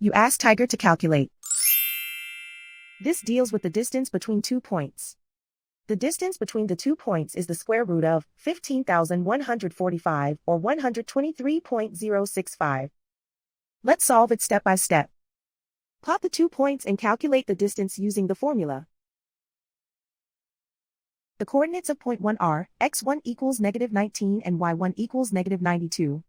You ask Tiger to calculate. This deals with the distance between 2 points. The distance between the 2 points is the square root of 15,145 or 123.065. Let's solve it step by step. Plot the 2 points and calculate the distance using the formula. The coordinates of point 1 are x1 equals -19 and y1 equals -92.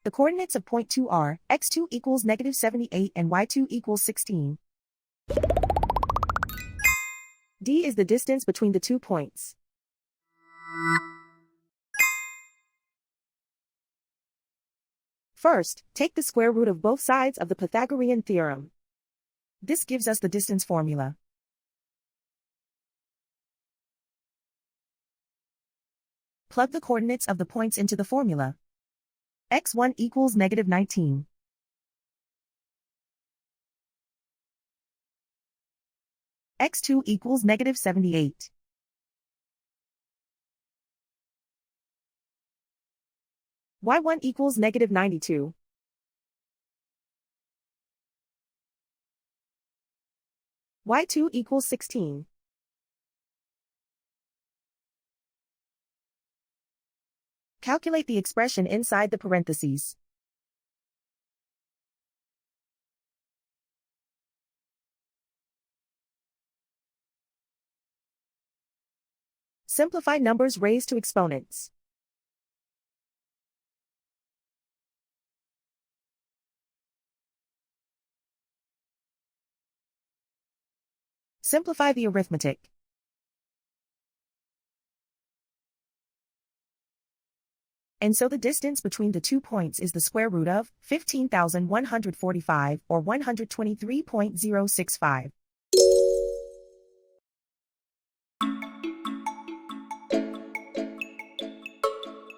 The coordinates of point 2 are x2 equals -78 and y2 equals 16. D is the distance between the 2 points. First, take the square root of both sides of the Pythagorean theorem. This gives us the distance formula. Plug the coordinates of the points into the formula. x1 equals -19. x2 equals -78. y1 equals -92. y2 equals 16. Calculate the expression inside the parentheses. Simplify numbers raised to exponents. Simplify the arithmetic. And so the distance between the 2 points is the square root of 15,145 or 123.065.